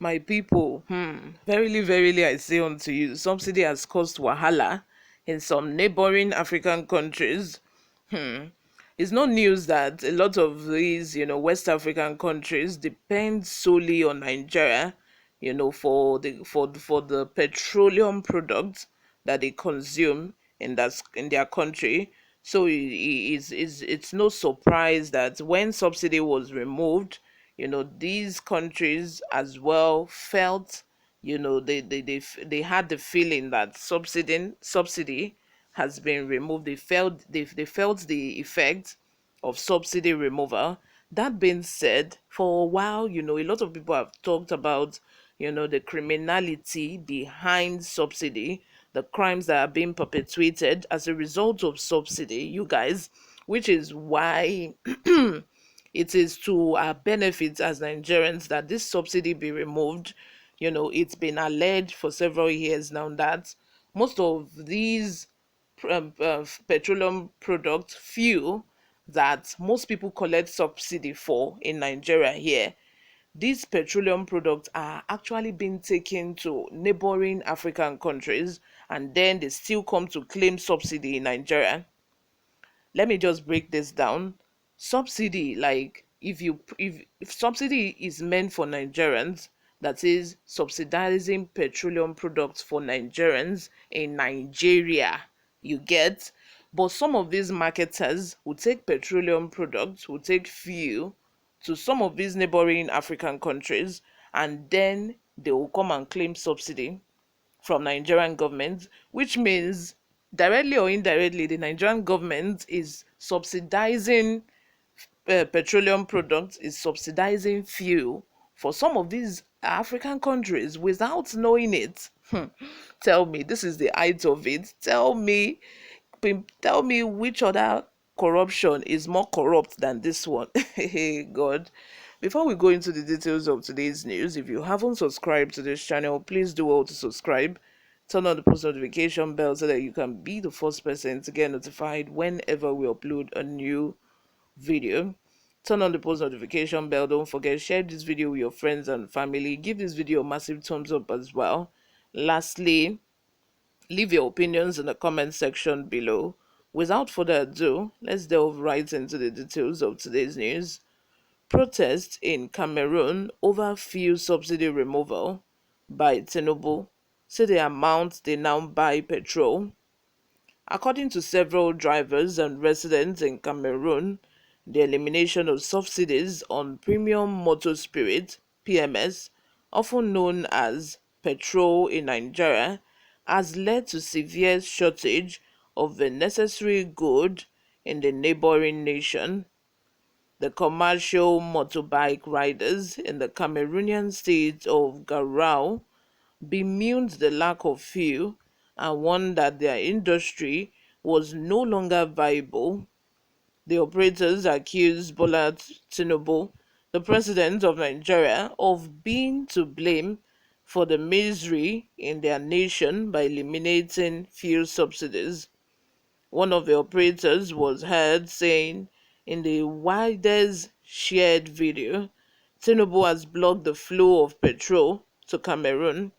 My people, verily, verily, I say unto you, subsidy has caused wahala in some neighboring African countries. Hmm. It's no news that a lot of these, West African countries depend solely on Nigeria, for the petroleum products that they consume in their country. So it's no surprise that when subsidy was removed, these countries as well felt, they had the feeling that subsidy has been removed. They felt the effect of subsidy removal. That being said, for a while, a lot of people have talked about, the criminality behind subsidy, the crimes that are being perpetuated as a result of subsidy, you guys, which is why it is to our benefit as Nigerians that this subsidy be removed. It's been alleged for several years now that most of these petroleum product fuel that most people collect subsidy for in Nigeria here, these petroleum products are actually being taken to neighboring African countries, and then they still come to claim subsidy in Nigeria. Let me just break this down. Subsidy, like if subsidy is meant for Nigerians, that is subsidizing petroleum products for Nigerians in Nigeria, you get. But some of these marketers will take petroleum products, will take fuel to some of these neighboring African countries, and then they will come and claim subsidy from Nigerian government, which means directly or indirectly the Nigerian government is subsidizing petroleum products, is subsidizing fuel for some of these African countries without knowing it. Tell me, this is the height of it. Tell me which other corruption is more corrupt than this one. Hey God. Before we go into the details of today's news, if you haven't subscribed to this channel, please do well to subscribe. Turn on the post notification bell so that you can be the first person to get notified whenever we upload a new video. Turn on the post notification bell. Don't forget, share this video with your friends and family. Give this video a massive thumbs up as well. Lastly, leave your opinions in the comment section below. Without further ado, let's delve right into the details of today's news. Protests in Cameroon over fuel subsidy removal by Tinubu say the amount they now buy petrol. According to several drivers and residents in Cameroon, the elimination of subsidies on premium motor spirit (PMS), often known as petrol in Nigeria, has led to severe shortage of the necessary good in the neighboring nation. The commercial motorbike riders in the Cameroonian state of Garau bemoaned the lack of fuel and warned that their industry was no longer viable. The operators accused Bola Tinubu, the president of Nigeria, of being to blame for the misery in their nation by eliminating fuel subsidies. One of the operators was heard saying in the widest shared video, Tinubu has blocked the flow of petrol to Cameroon,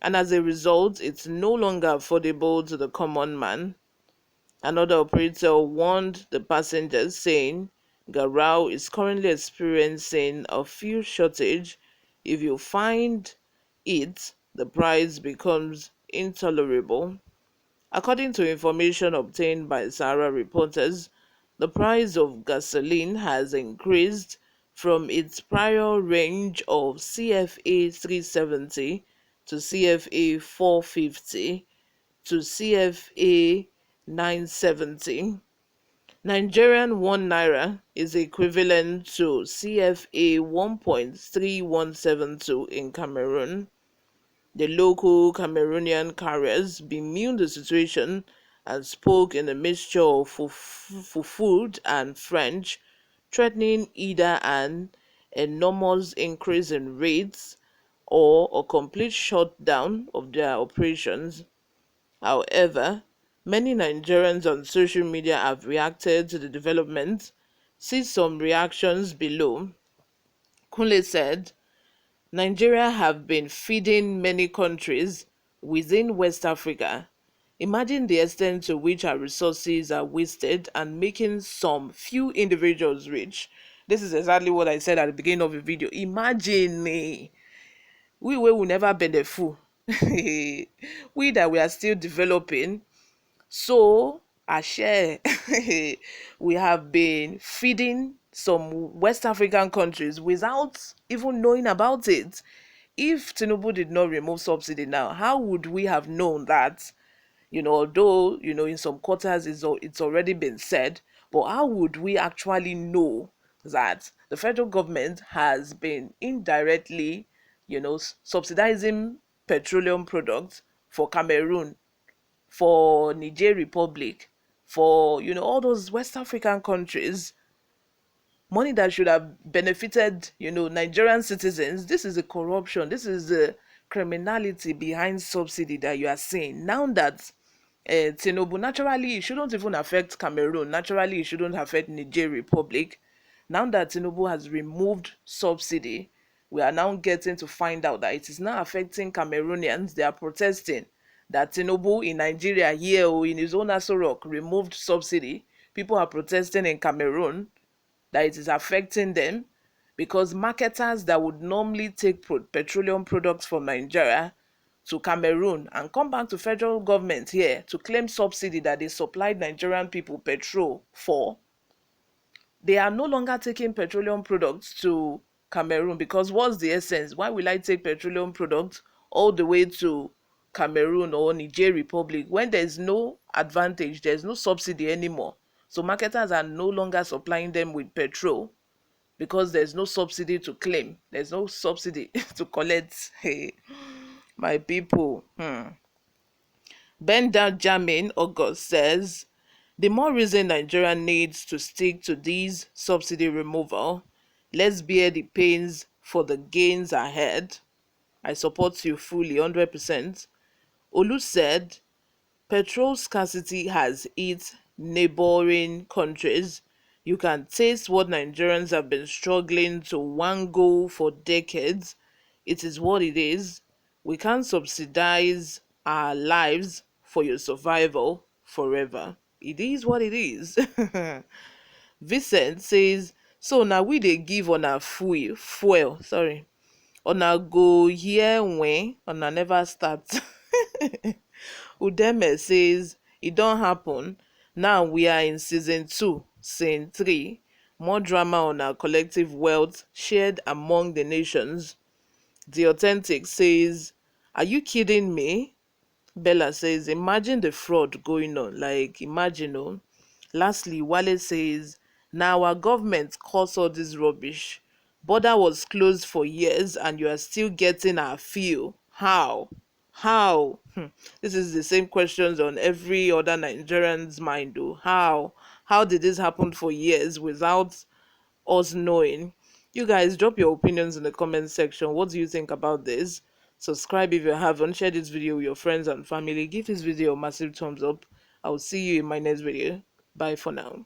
and as a result, it's no longer affordable to the common man. Another operator warned the passengers, saying Garau is currently experiencing a fuel shortage. If you find it, the price becomes intolerable. According to information obtained by Sahara reporters, the price of gasoline has increased from its prior range of CFA 370 to CFA 450 to CFA 970. Nigerian 1 naira is equivalent to CFA 1.3172 in Cameroon. The local Cameroonian carriers bemoaned the situation and spoke in a mixture of food and French, threatening either an enormous increase in rates or a complete shutdown of their operations. However, many Nigerians on social media have reacted to the development. See some reactions below. Kunle said, Nigeria have been feeding many countries within West Africa. Imagine the extent to which our resources are wasted and making some few individuals rich. This is exactly what I said at the beginning of the video. Imagine we will never benefit. We that we are still developing. So, I share, we have been feeding some West African countries without even knowing about it. If Tinubu did not remove subsidy now, how would we have known that? Although, in some quarters it's already been said, but how would we actually know that the federal government has been indirectly, subsidizing petroleum products for Cameroon, for Niger Republic, for all those West African countries, money that should have benefited Nigerian citizens? This is the corruption, this is the criminality behind subsidy that you are seeing now. That Tinubu, naturally it shouldn't even affect Cameroon, naturally it shouldn't affect Niger Republic. Now that Tinubu has removed subsidy, we are now getting to find out that it is now affecting Cameroonians. They are protesting that Tinubu in Nigeria here, or in his own Aso Rock, removed subsidy. People are protesting in Cameroon that it is affecting them, because marketers that would normally take petroleum products from Nigeria to Cameroon and come back to federal government here to claim subsidy that they supplied Nigerian people petrol for, they are no longer taking petroleum products to Cameroon. Because what's the essence? Why will I take petroleum products all the way to Cameroon or Niger Republic when there's no advantage, there's no subsidy anymore? So marketers are no longer supplying them with petrol because there's no subsidy to claim, there's no subsidy to collect. Hey, my people. Benjamin August says, the more reason Nigeria needs to stick to these subsidy removal. Let's bear the pains for the gains ahead. I support you fully, 100%. Olu said, petrol scarcity has hit neighboring countries. You can taste what Nigerians have been struggling to wangle for decades. It is what it is. We can't subsidize our lives for your survival forever. It is what it is. Vincent says, so now we dey give on our fuel, sorry. On our go here when on our never start. Udeme says, it don't happen. Now we are in season 2, scene 3. More drama on our collective wealth shared among the nations. The Authentic says, are you kidding me? Bella says, imagine the fraud going on. Like, imagine, oh. Lastly, Wale says, now our government caused all this rubbish. Border was closed for years and you are still getting our fuel. How? How? This is the same questions on every other Nigerian's mind, though. How? How did this happen for years without us knowing? You guys drop your opinions in the comment section. What do you think about this? Subscribe if you haven't. Share this video with your friends and family. Give this video a massive thumbs up. I will see you in my next video. Bye for now.